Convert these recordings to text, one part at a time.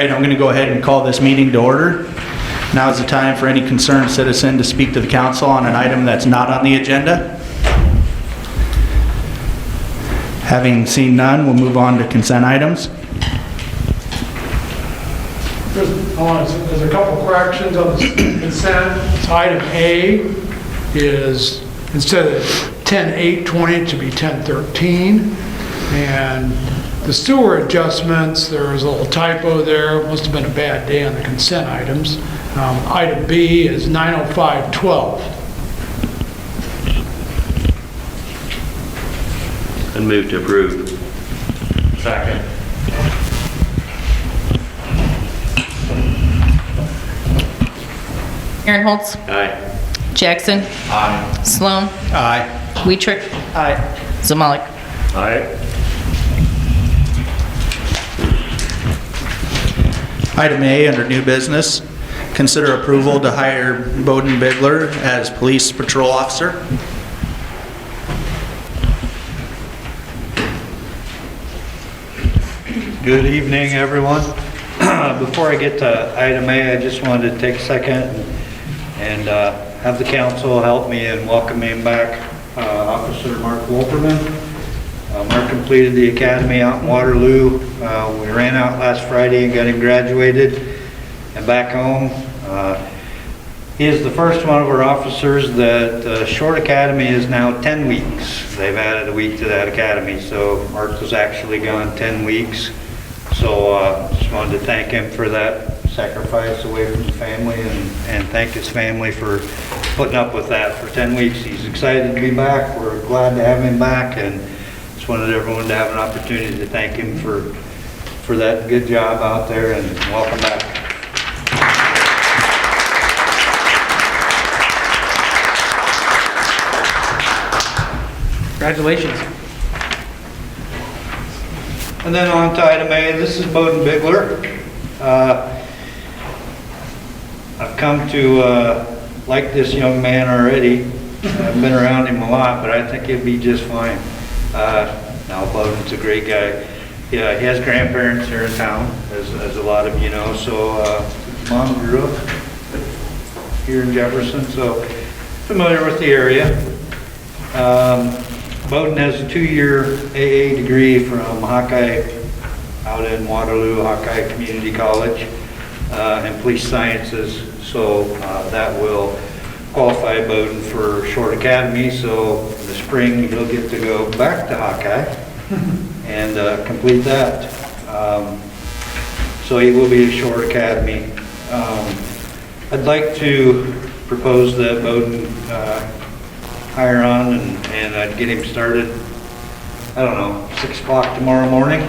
right, I'm going to go ahead and call this meeting to order. Now is the time for any concerned citizen to speak to the council on an item that's not on the agenda. Having seen none, we'll move on to consent items. There's a couple corrections on the consent. Item A is instead of 10/8/20 to be 10/13. And the sewer adjustments, there was a little typo there. It must have been a bad day on the consent items. Item B is 905/12. And move to approve. Second. Aaron Holtz. Aye. Jackson. Aye. Sloan. Aye. Weetrick. Aye. Zamalik. Aye. Item A, under new business, consider approval to hire Bowden Bigler as police patrol officer. Good evening, everyone. Before I get to item A, I just wanted to take a second and have the council help me in welcoming back Officer Mark Wolperman. Mark completed the academy out in Waterloo. We ran out last Friday and got him graduated and back home. He is the first one of our officers that short academy is now 10 weeks. They've added a week to that academy, so Mark was actually gone 10 weeks. So just wanted to thank him for that sacrifice away from the family and thank his family for putting up with that for 10 weeks. He's excited to be back. We're glad to have him back, and just wanted everyone to have an opportunity to thank him for that good job out there, and welcome back. Congratulations. And then on to item A, this is Bowden Bigler. I've come to like this young man already. I've been around him a lot, but I think he'll be just fine. Now Bowden's a great guy. Yeah, he has grandparents here in town, as a lot of you know. So mom grew up here in Jefferson, so familiar with the area. Bowden has a 2-year AA degree from Hawkeye out in Waterloo, Hawkeye Community College, in police sciences. So that will qualify Bowden for short academy. So in the spring, he'll get to go back to Hawkeye and complete that. So he will be a short academy. I'd like to propose that Bowden hire on and I'd get him started, I don't know, 6 o'clock tomorrow morning.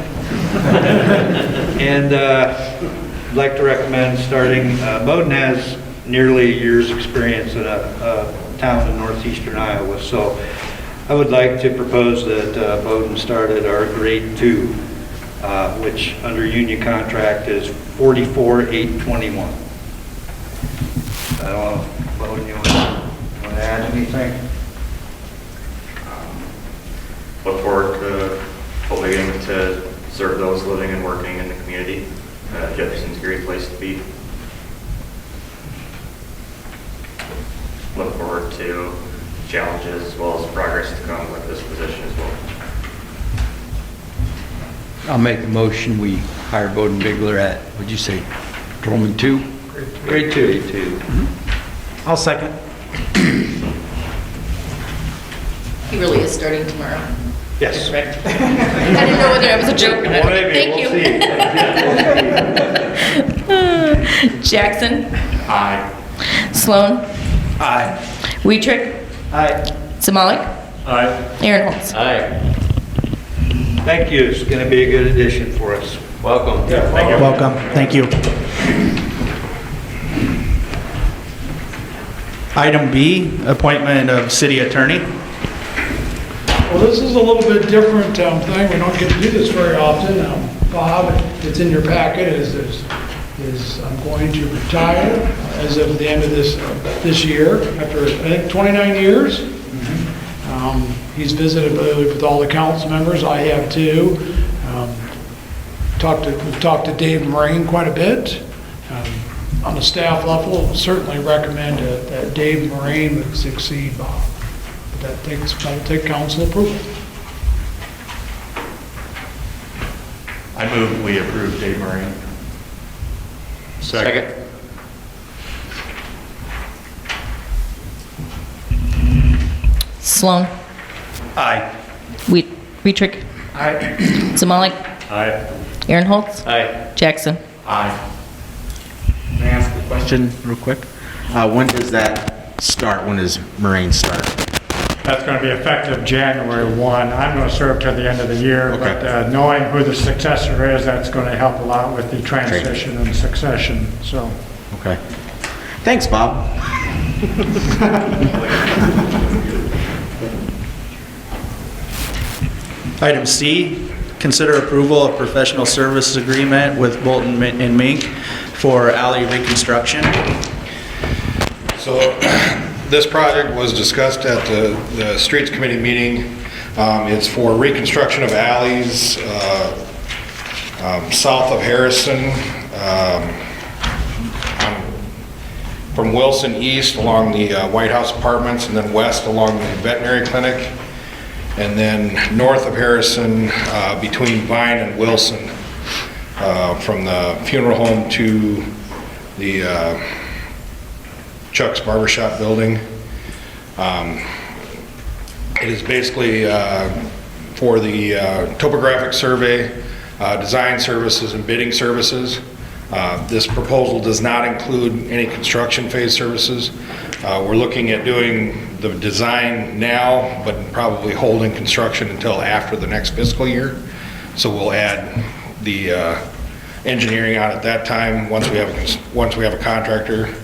And I'd like to recommend starting, Bowden has nearly a year's experience in a town in northeastern Iowa. So I would like to propose that Bowden start at our grade 2, which under union contract is $44,821. I don't know, Bowden, you want to add anything? Look forward to hopefully getting to serve those living and working in the community. Jefferson's a great place to be. Look forward to challenges as well as progress to come with this position as well. I'll make a motion, we hire Bowden Bigler at, what'd you say, Roman 2? Grade 2. Grade 2. I'll second. He really is starting tomorrow. Yes. Correct. I didn't know whether I was a joke or not. Well, maybe. Thank We'll you. Jackson. Aye. Sloan. Aye. Weetrick. Aye. Zamalik. Aye. Aaron Holtz. Aye. Thank you. It's going to be a good addition for us. Welcome. Welcome. Thank you. Item B, appointment of city attorney. Well, this is a little bit different thing. We don't get to do this very often. Bob, it's in your packet, is I'm going to retire as of the end of this year, after, I think, 29 years. He's visited with all the council members. I have too. We've talked to Dave Moraine quite a bit. On the staff level, certainly recommend that Dave Moraine would succeed Bob. But that'll take council approval. I move we approve Dave Moran. Second. Sloan, Aye. Weetrick, Aye. Zamalik, Aye. Aaronholtz, Aye. Jackson. Aye. May I ask a question real quick? When does that start? When does Marine start? That's going to be effective January 1. I'm going to serve till the end of the year, Okay. but knowing who the successor is, that's going to help a lot with the transition and succession, so. Okay. Thanks, Bob. Item C, consider approval of professional services agreement with Bolton and Mink for alley reconstruction. So this project was discussed at the Streets Committee meeting. It's for reconstruction of alleys south of Harrison, from Wilson east along the White House Apartments, and then west along the veterinary clinic, and then north of Harrison between Vine and Wilson, from the funeral home to the Chuck's Barbershop building. It is basically for the topographic survey, design services, and bidding services. This proposal does not include any construction phase services. We're looking at doing the design now, but probably holding construction until after the next fiscal year. So we'll add the engineering on at that time once we have a contractor.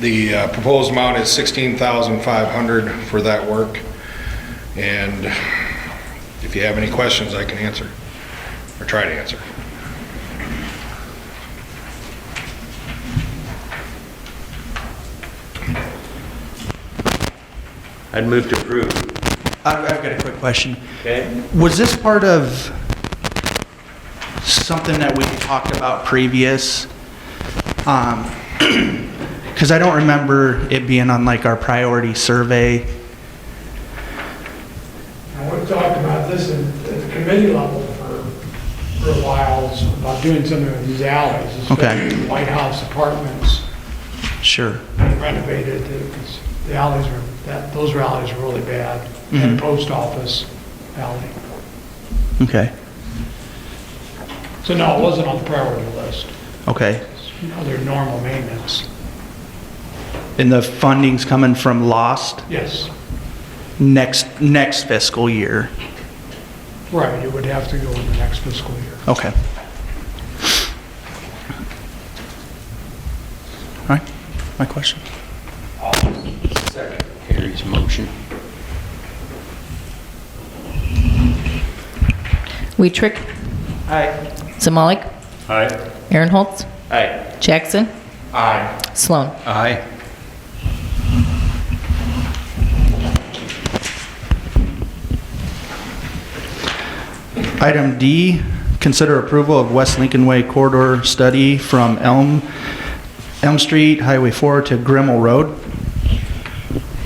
The proposed amount is $16,500 for that work. And if you have any questions, I can answer, or try to answer. I'd move to approve. I've got a quick question. Okay. Was this part of something that we talked about previous? Because I don't remember it being on like our priority survey. Now, we've talked about this at the committee level for a while, about doing something with these alleys, Okay. especially White House Apartments Sure. renovated. The alleys were, those alleys were really bad. And post office alley. Okay. So no, it wasn't on the priority list. Okay. It's other normal maintenance. And the funding's coming from Lost Yes, next fiscal year. right, it would have to go in the next fiscal year. Okay. All right. My question. Harry's motion. Weetrick, Aye. Zamalik, Aye. Aaronholtz, Aye. Jackson, Aye. Sloan. Aye. Item D, consider approval of West Lincoln Way corridor study from Elm Street, Highway 4 to Grimmel Road.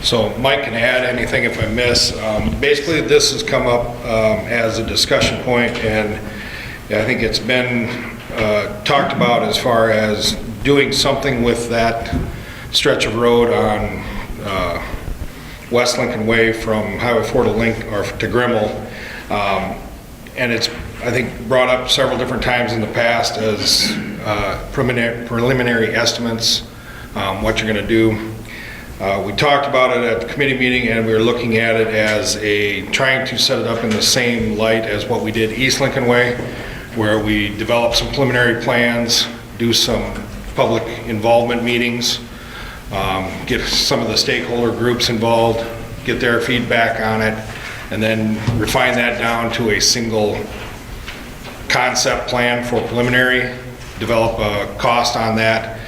So Mike can add anything if I miss. Basically, this has come up as a discussion point, and I think it's been talked about as far as doing something with that stretch of road on West Lincoln Way from Highway 4 to Grimmel. And it's, I think, brought up several different times in the past as preliminary estimates, what you're going to do. We talked about it at the committee meeting, and we were looking at it as trying to set it up in the same light as what we did East Lincoln Way, where we developed some preliminary plans, do some public involvement meetings, get some of the stakeholder groups involved, get their feedback on it, and then refine that down to a single concept plan for preliminary, develop a cost on that,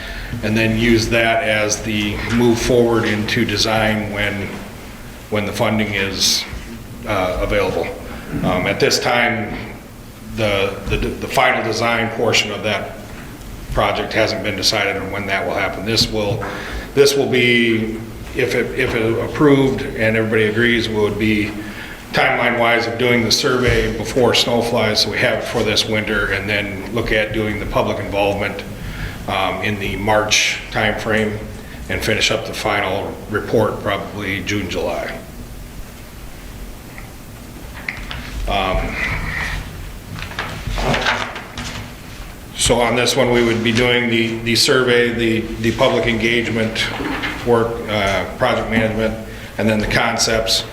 and then use that as the move forward into design when the funding is available. At this time, the final design portion of that project hasn't been decided on when that will happen. This will be, if it approved and everybody agrees, would be timeline-wise of doing the survey before snow flies, so we have it for this winter, and then look at doing the public involvement in the March timeframe, and finish up the final report probably June, July. So on this one, we would be doing the survey, the public engagement work, project management, and then the concepts.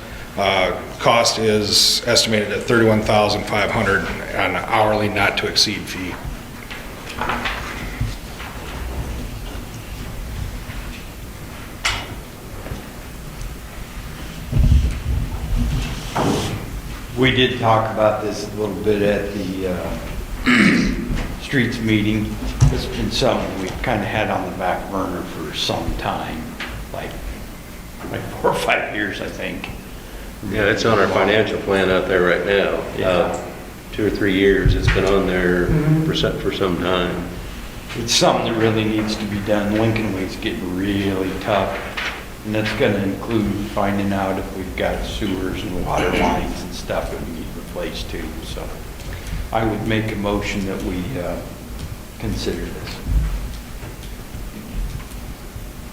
Cost is estimated at $31,500 on an hourly not to exceed fee. We did talk about this a little bit at the streets meeting. This has been something we've kind of had on the back burner for some time, like 4 or 5 years, I think. Yeah, it's on our financial plan out there right now. Yeah. 2 or 3 years, it's been on there for some time. It's something that really needs to be done. Lincoln Way's getting really tough, and that's gonna include finding out if we've got sewers and water lines and stuff that we need replaced too. So I would make a motion that we consider this.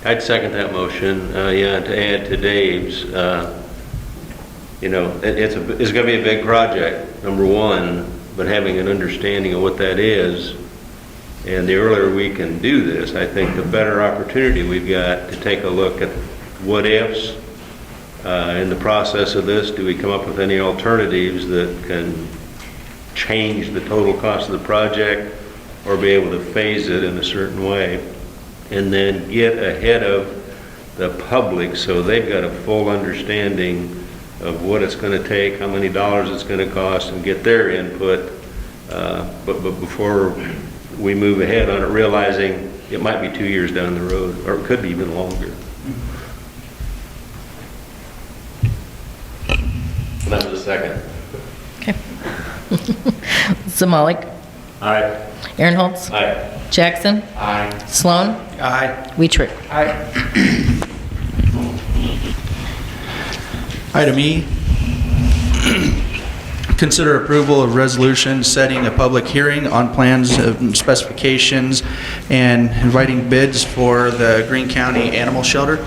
I'd second that motion. Yeah, to add to Dave's, you know, it's going to be a big project, number one, but having an understanding of what that is, and the earlier we can do this, I think the better opportunity we've got to take a look at what ifs in the process of this. Do we come up with any alternatives that can change the total cost of the project, or be able to phase it in a certain way, and then get ahead of the public so they've got a full understanding of what it's going to take, how many dollars it's going to cost, and get their input. But before we move ahead on it, realizing it might be 2 years down the road, or it could be even longer. That was a second. Okay. Zamalik? Aye. Aaronholtz? Aye. Jackson? Aye. Sloan? Aye. Weetrick? Item E, consider approval of resolution setting a public hearing on plans and specifications and inviting bids for the Greene County Animal Shelter.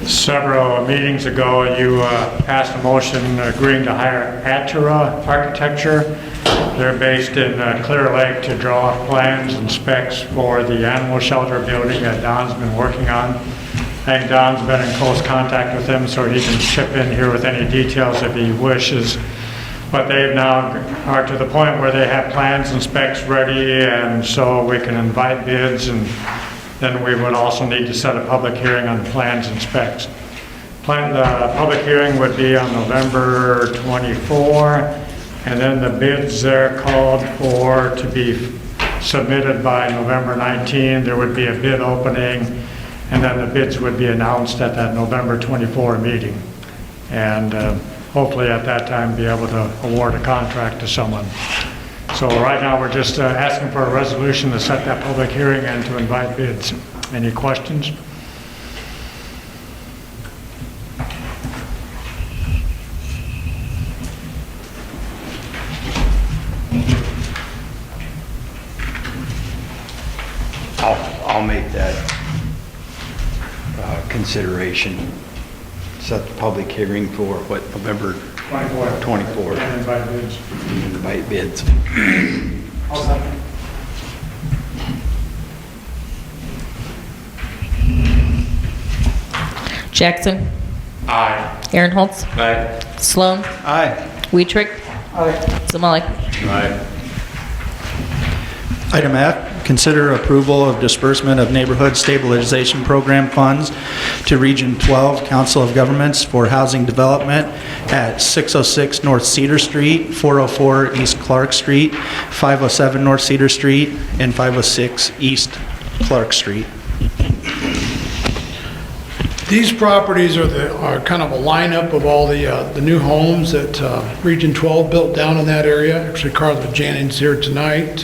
Several meetings ago, you passed a motion agreeing to hire Atura Architecture. They're based in Clear Lake to draw up plans and specs for the animal shelter building that Don's been working on. I think Don's been in close contact with him, so he can chip in here with any details if he wishes. But they now are to the point where they have plans and specs ready, and so we can invite bids, and then we would also need to set a public hearing on the plans and specs. The public hearing would be on November 24, and then the bids are called for to be submitted by November 19. There would be a bid opening, and then the bids would be announced at that November 24 meeting. And hopefully at that time be able to award a contract to someone. So right now we're just asking for a resolution to set that public hearing and to invite bids. Any questions? I'll make that consideration. Set the public hearing for what, November 24th. And invite bids. Invite bids. I'll second. Jackson? Aye. Aaronholtz? Aye. Sloan? Aye. Weetrick? Zamalik? Aye. Item F, consider approval of disbursement of Neighborhood Stabilization Program funds to Region 12 Council of Governments for housing development at 606 North Cedar Street, 404 East Clark Street, 507 North Cedar Street, and 506 East Clark Street. These properties are kind of a lineup of all the new homes that Region 12 built down in that area. Actually, Carla Janning's here tonight.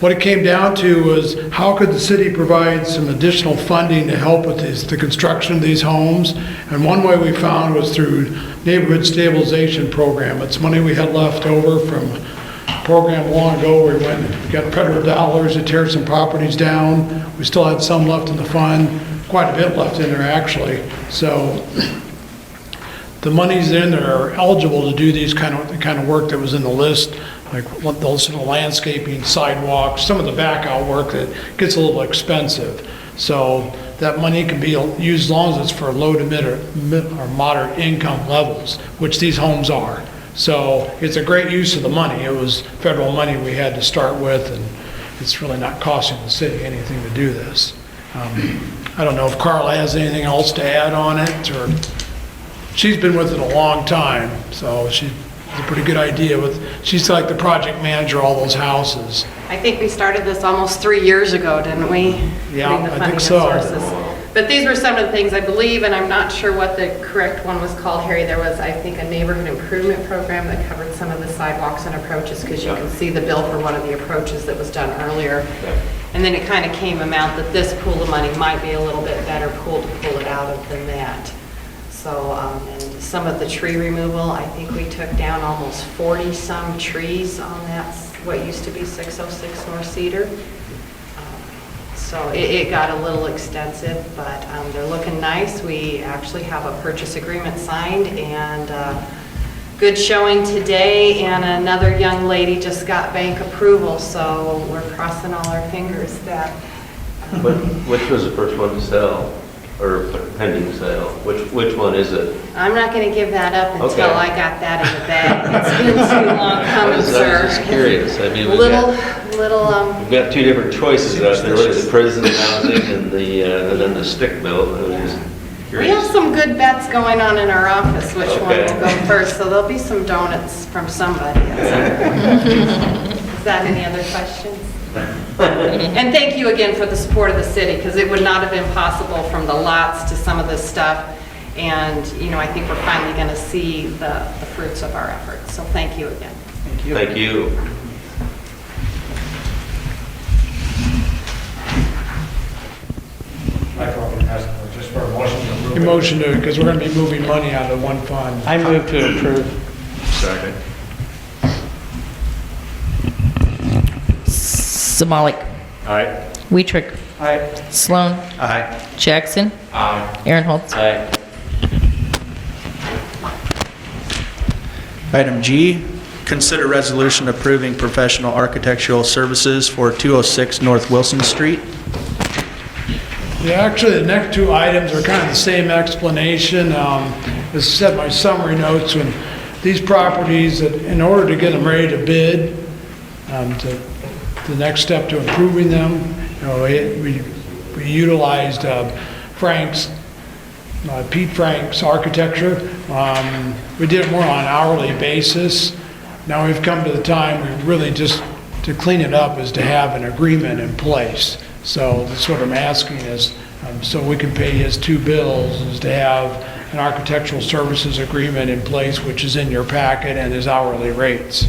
What it came down to was how could the city provide some additional funding to help with the construction of these homes? And one way we found was through neighborhood stabilization program. It's money we had left over from a program long ago where we got federal dollars to tear some properties down. We still had some left in the fund, quite a bit left in there actually. So the monies in there are eligible to do these kind of work that was in the list, like those sort of landscaping, sidewalks, some of the back out work that gets a little expensive. So that money can be used as long as it's for low to mid or moderate income levels, which these homes are. So it's a great use of the money. It was federal money we had to start with, and it's really not costing the city anything to do this. I don't know if Carla has anything else to add on it, or she's been with it a long time, so she has a pretty good idea she's like the project manager of all those houses. I think we started this almost 3 years ago, didn't we? Yeah, Putting the I funding think so. and sources. But these were some of the things I believe, and I'm not sure what the correct one was called, Harry. There was, I think, a neighborhood improvement program that covered some of the sidewalks and approaches, because you can see the bill for one of the approaches that was done earlier. And then it kind of came about that this pool of money might be a little bit better pool to pull it out of than that. So, and some of the tree removal, I think we took down almost 40-some trees on that, what used to be 606 North Cedar. So it got a little extensive, but they're looking nice. We actually have a purchase agreement signed, and good showing today, and another young lady just got bank approval, so we're crossing all our fingers that... Which was the first one to sell, or pending sale? Which one is it? I'm not going to give that up until Okay. I got that in the bag. It's been too long coming, I was sir. just curious. I mean, Little, we've got two different choices out there, really, the prison housing and then the stick built. I was just we curious. have some good bets going on in our office, which one Okay. will go first, so there'll be some donuts from somebody at some point. Is that any other questions? And thank you again for the support of the city, because it would not have been possible from the lots to some of this stuff. And, I think we're finally going to see the fruits of our efforts. So thank you again. Thank you. I thought we asked for just for a motion to approve. Your motion to, because we're going to be moving money out of one fund. I move to approve. Second. Samalik. Aye. Weetrick. Aye. Sloan. Aye. Jackson. Aye. Aaron Holtz. Aye. Item G, consider resolution approving professional architectural services for 206 North Wilson Street. Yeah, actually, the next two items are kind of the same explanation. As said in my summary notes, when these properties, in order to get them ready to bid, the next step to improving them, we utilized Pete Frank's architecture. We did it more on an hourly basis. Now we've come to the time we really just, to clean it up, is to have an agreement in place. So that's what I'm asking is, so we can pay his two bills, is to have an architectural services agreement in place, which is in your packet, and his hourly rates.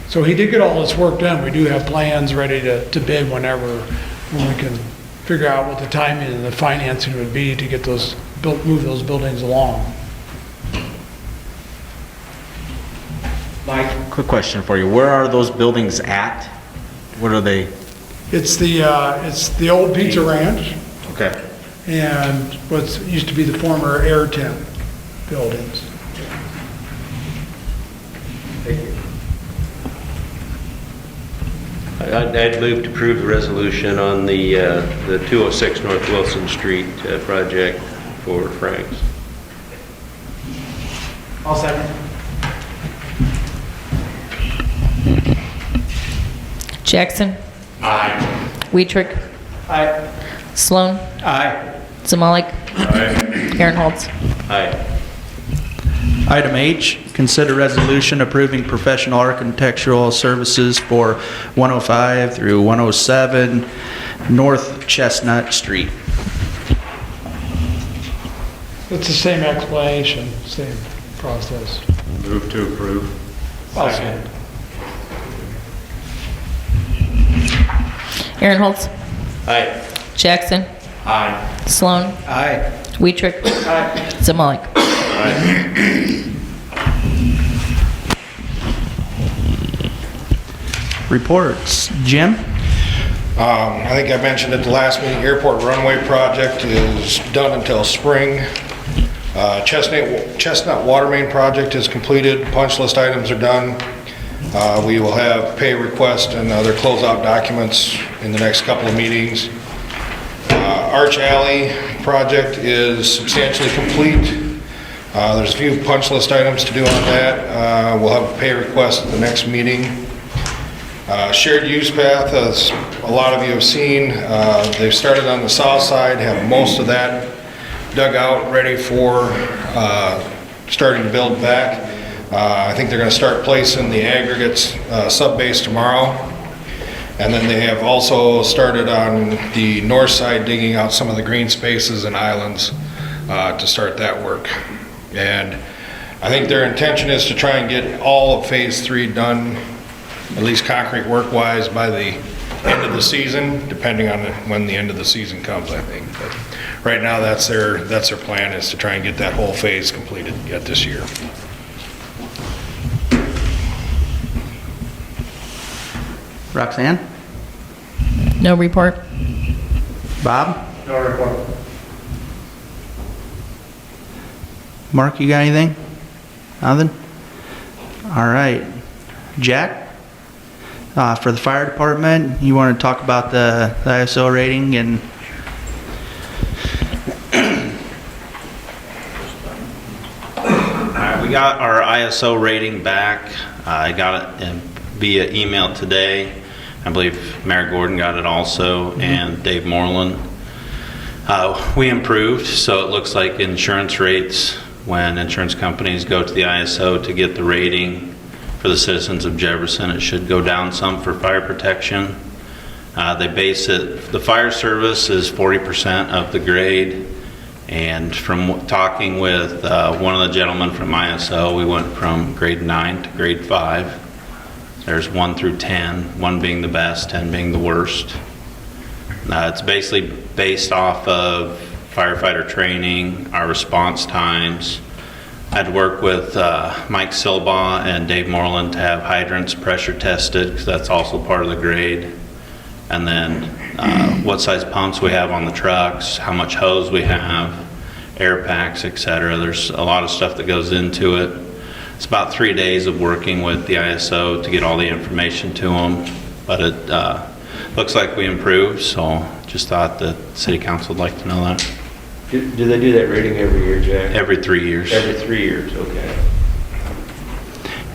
So he did get all this work done. We do have plans ready to bid when we can figure out what the timing and the financing would be to get those move those buildings along. Mike, quick question for you. Where are those buildings at? What are they? It's the old Pizza Ranch Okay. and what used to be the former Air Tent buildings. I'd move to approve the resolution on the 206 North Wilson Street project for Frank's. I'll second. Jackson. Aye. Weetrick. Aye. Sloan. Aye. Samalik. Aaron Holtz. Aye. Item H, consider resolution approving professional architectural services for 105 through 107 North Chestnut Street. It's the same explanation, same process. Move to approve. Second. Aaron Aye. Jackson. Aye. Sloan. Aye. Weitrick. Zamalik. Reports. Jim? I think I mentioned at the last meeting, airport runway project is done until spring. Chestnut Water Main project is completed, punch list items are done. We will have pay request and other closeout documents in the next couple of meetings. Arch Alley project is substantially complete. There's a few punch list items to do on that. We'll have a pay request at the next meeting. Shared use path, as a lot of you have seen, they've started on the south side, have most of that dug out, ready for starting to build back. I think they're going to start placing the aggregates sub-base tomorrow. And then they have also started on the north side digging out some of the green spaces and islands to start that work. And I think their intention is to try and get all of phase 3 done, at least concrete work-wise, by the end of the season, depending on when the end of the season comes, I think. But right now, that's their plan, is to try and get that whole phase completed yet this year. Roxanne? No report. Bob? No report. Mark, you got anything? Nothing? All right. Jack? For the fire department, you want to talk about the ISO rating and... We got our ISO rating back. I got it via email today. I believe Mayor Gordon got it also, and Dave Moreland. We improved, so it looks like insurance rates, when insurance companies go to the ISO to get the rating for the citizens of Jefferson, it should go down some for fire protection. They base it, the fire service is 40% of the grade, and from talking with one of the gentlemen from ISO, we went from grade 9 to grade 5. There's 1 through 10, 1 being the best, 10 being the worst. It's basically based off of firefighter training, our response times. I'd work with Mike Silbaugh and Dave Moreland to have hydrants pressure tested, because that's also part of the grade. And then what size pumps we have on the trucks, how much hose we have, air packs, etc. There's a lot of stuff that goes into it. It's about 3 days of working with the ISO to get all the information to them, but it looks like we improved, so just thought that City Council would like to know that. Do they do that rating every year, Jack? Every 3 years. Every 3 years, okay.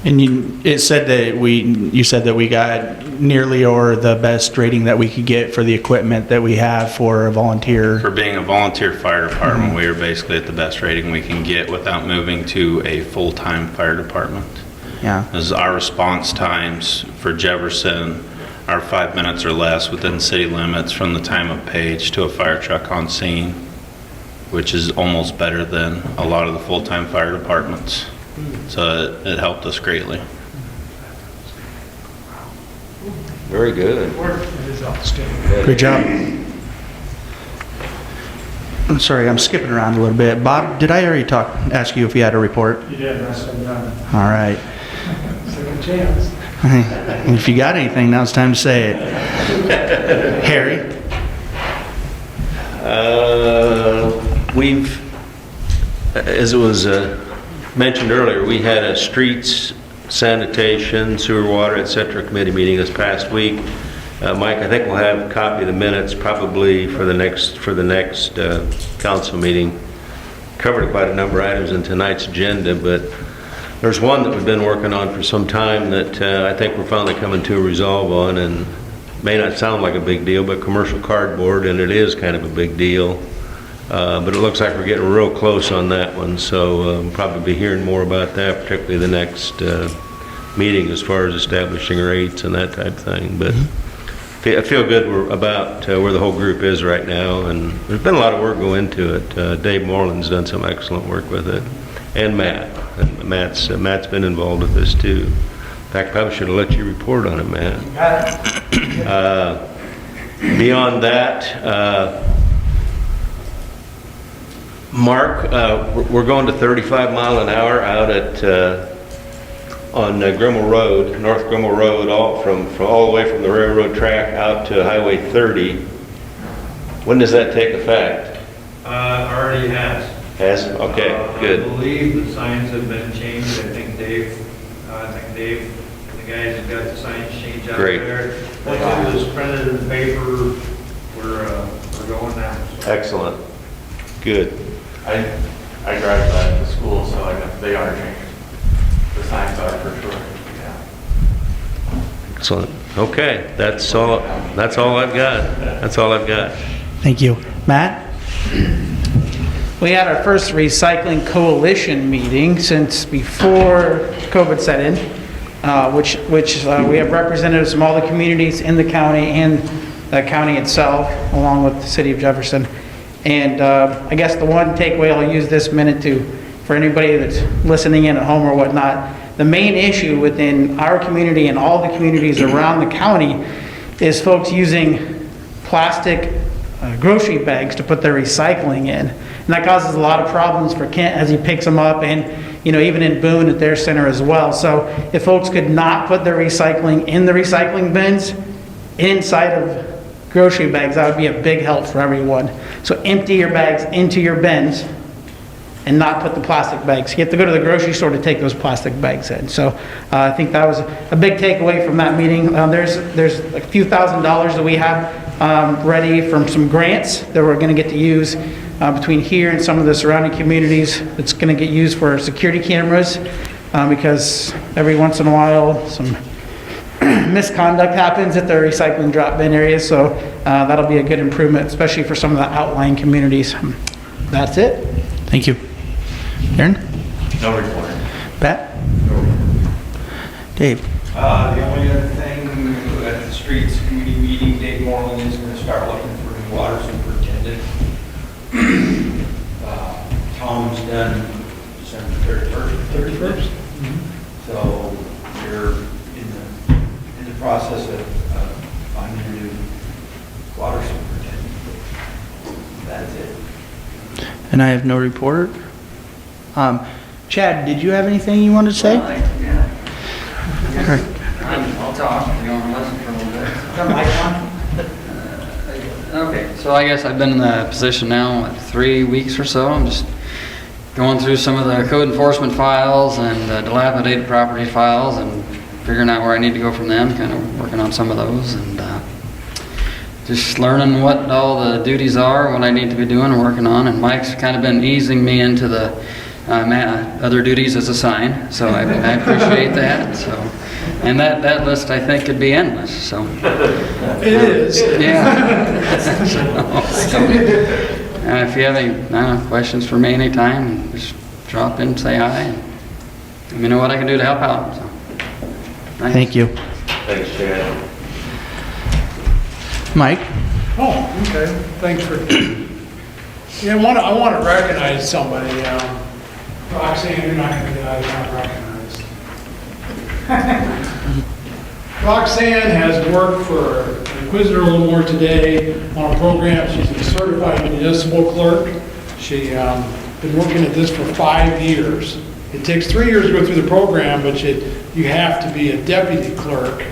And you said that we got nearly or the best rating that we could get for the equipment that we have for a volunteer. For being a volunteer fire department, we are basically at the best rating we can get without moving to a full-time fire department. Yeah. As our response times for Jefferson are 5 minutes or less within city limits from the time of page to a fire truck on scene, which is almost better than a lot of the full-time fire departments. So it helped us greatly. Very good. It is outstanding. Good job. I'm sorry, I'm skipping around a little bit. Bob, did I already ask you if you had a report? You did, that's done. All right. Second chance. If you got anything, now it's time to say it. Harry? As it was mentioned earlier, we had a streets, sanitation, sewer, water, etc. committee meeting this past week. Mike, I think we'll have a copy of the minutes probably for the next council meeting. Covered quite a number of items in tonight's agenda, but there's one that we've been working on for some time that I think we're finally coming to a resolve on, and may not sound like a big deal, but commercial cardboard, and it is kind of a big deal. But it looks like we're getting real close on that one, so we'll probably be hearing more about that, particularly the next meeting as far as establishing rates and that type of thing. But I feel good about where the whole group is right now, and there's been a lot of work go into it. Dave Moreland's done some excellent work with it, and Matt. And Matt's been involved with this too. In fact, probably should have let you report on it, Matt. Beyond that, Mark, we're going to 35 mile an hour out at on Grimmel Road, North Grimmel Road, all all the way from the railroad track out to Highway 30. When does that take effect? Already has. Has? Okay, good. I believe the signs have been changed. I think Dave, the guys have got the signs changed out Great. there. Once it was printed in the paper, we're going now. So. Excellent. Good. I drive by the school, so I know they are changed. The signs are for sure, yeah. Excellent. Okay, that's all I've got. That's all I've got. Thank you. Matt? We had our first recycling coalition meeting since before COVID set in, which we have representatives from all the communities in the county and the county itself, along with the city of Jefferson. And I guess the one takeaway I'll use this minute for anybody that's listening in at home or whatnot, the main issue within our community and all the communities around the county is folks using plastic grocery bags to put their recycling in. And that causes a lot of problems for Kent as he picks them up, and even in Boone at their center as well. So if folks could not put their recycling in the recycling bins inside of grocery bags, that would be a big help for everyone. So empty your bags into your bins and not put the plastic bags. You have to go to the grocery store to take those plastic bags in. So I think that was a big takeaway from that meeting. There's a few $1,000s that we have ready from some grants that we're going to get to use between here and some of the surrounding communities. It's going to get used for security cameras because every once in a while some misconduct happens at the recycling drop bin areas. So that'll be a good improvement, especially for some of the outlying communities. That's it. Thank you. Aaron? No report. Pat? Dave? The only other thing, at the streets committee meeting, Dave Moreland is going to start looking for a new water superintendent. Tom's done December 31st. So you're in the process of finding a new water superintendent. That's it. And I have no report. Chad, did you have anything you wanted to say? Yeah. All right. I'll talk. You want to listen for a little bit? Okay, so I guess I've been in that position now, what, 3 weeks or so. I'm just going through some of the code enforcement files and dilapidated property files and figuring out where I need to go from them, kind of working on some of those and just learning what all the duties are, what I need to be doing and working on. And Mike's kind of been easing me into the other duties as assigned, so I appreciate that. So, and that list I think could be endless. So It is. yeah. So, if you have any questions for me anytime, just drop in, say hi, and let me know what I can do to help out. So, thanks. Thank you. Thanks, Chad. Mike? Oh, okay, thanks for, yeah, I want to recognize somebody. Roxanne, you're not going to get out of not recognized. Roxanne has worked for Inquisitor a little more today on a program. She's a certified municipal clerk. She's been working at this for 5 years. It takes 3 years to go through the program, but you have to be a deputy clerk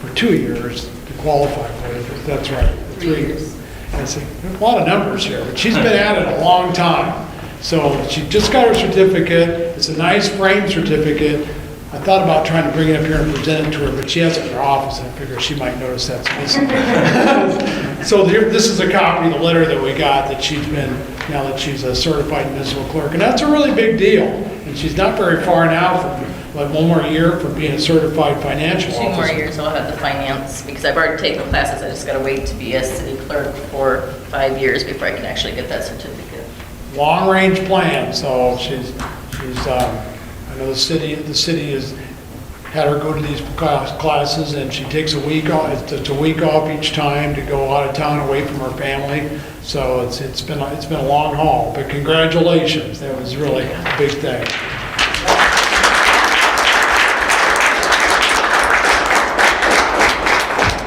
for 2 years to qualify for it. That's right, 3 years. I see, there's a lot of numbers here, but she's been at it a long time. So she just got her certificate. It's a nice framed certificate. I thought about trying to bring it up here and present it to her, but she has it in her office, and I figured she might notice that's missing. So this is a copy of the letter that we got that she's been, now that she's a certified municipal clerk, and that's a really big deal. And she's not very far now from, like, 1 more year from being a certified financial officer. 2 more years I'll have the finance, because I've already taken classes. I just got to wait to be a city clerk for 5 years before I can actually get that certificate. Long-range plan, so she's I know the city is had her go to these classes, and she takes a week off. It's a week off each time to go out of town away from her family. So it's been a long haul, but congratulations. That was really a big thing.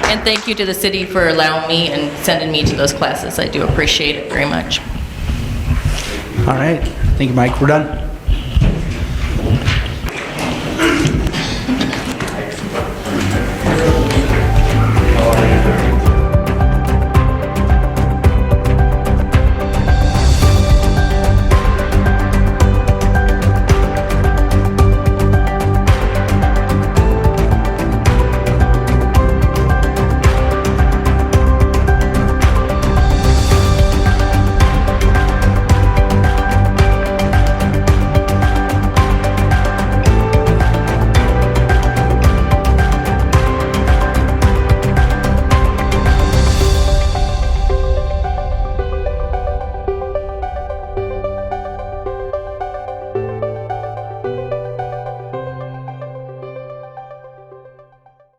And thank you to the city for allowing me and sending me to those classes. I do appreciate it very much. All right. Thank you, Mike. We're done.